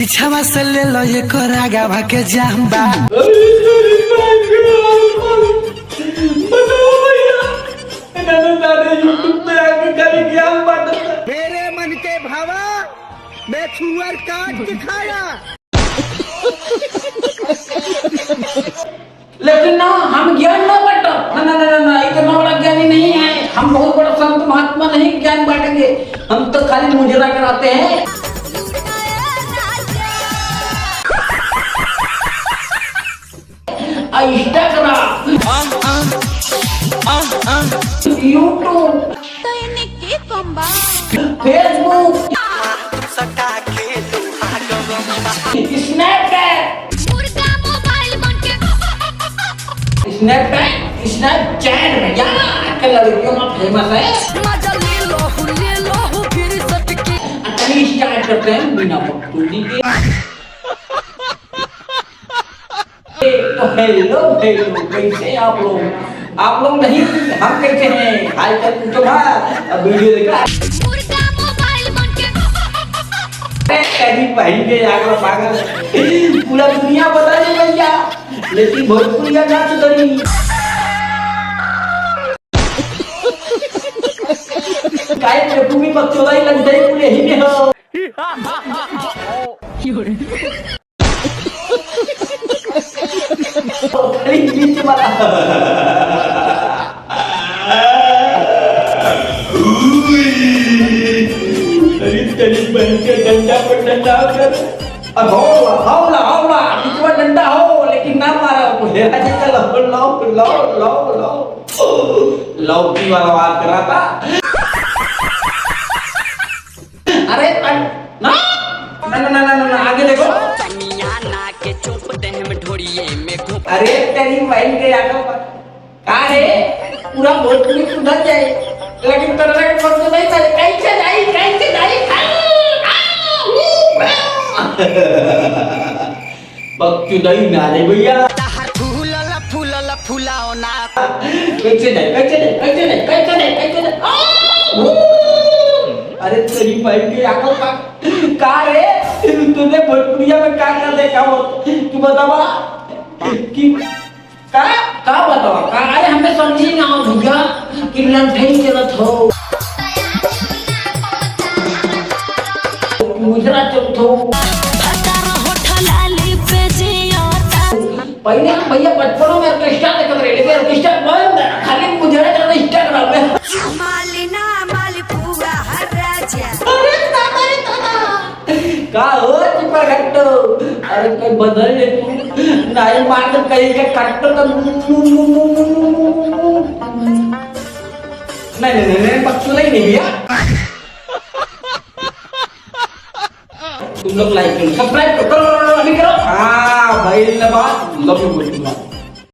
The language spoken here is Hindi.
पीछा से ले लो ये कोरागा भाके जाम्बा। मेरे मन के भावा मैं छुअर काट के खाया। लेकिन ना हम ज्ञान ना बांटो। ना इतना बड़ा ज्ञानी नहीं है हम, बहुत बड़ा संत महात्मा नहीं ज्ञान बांटेंगे हम तो खाली मुजरा कराते हैं। Instagram, YouTube, Facebook, Snapchat, Snapchat भैया आजकल लड़कियों में फेमस है। चलिए स्टार्ट करते हैं बिना बकचोदी के। तो हेलो कैसे आप लोग नहीं, हम कैसे हैं हाल चाल पूछो अब वीडियो देखा कहीं पहन के आगरा पागल पूरा दुनिया बता दे भैया, लेकिन भोजपुरिया ना सुधरी। काय पे तुम्ही बकचोदाई लंडई पुणे ही में हो। नीचे वाला तरी बन के डंडा पर डंडा कर अब हौला बीच में डंडा हो लेकिन ना मारा हेरा जी लो की वाला बात कर रहा था। अरे ना आगे देखो। अरे तेरी बहन के आगे का है पूरा भोजपुरी सुधर जाए, लेकिन तरह के फोन तो नहीं चले। कैसे जाई बकचोदाई ना रे भैया। फूलाओ ना कैसे जाए। अरे तेरी बहन के आगे का रे तूने भोजपुरिया में क्या कर देखा वो तू बतावा कि का बतावा का अरे हमें समझी ना हो भैया कि लंठई चलत हो मुजरा चलत हो। पहले हम भैया बचपनों में ऑर्केस्ट्रा देखते रहे, लेकिन ऑर्केस्ट्रा बंद खाली मुजरा चलत इंस्टाग्राम में। का हो चिपा घट्टो अरे कोई बदल ले तू नहीं मार तो कहीं के कट्टो तो नहीं बकचोदाई नहीं भैया। तुम लोग लाइक करो, सब्सक्राइब करो, अभी करो। हाँ भाई बात लव यू।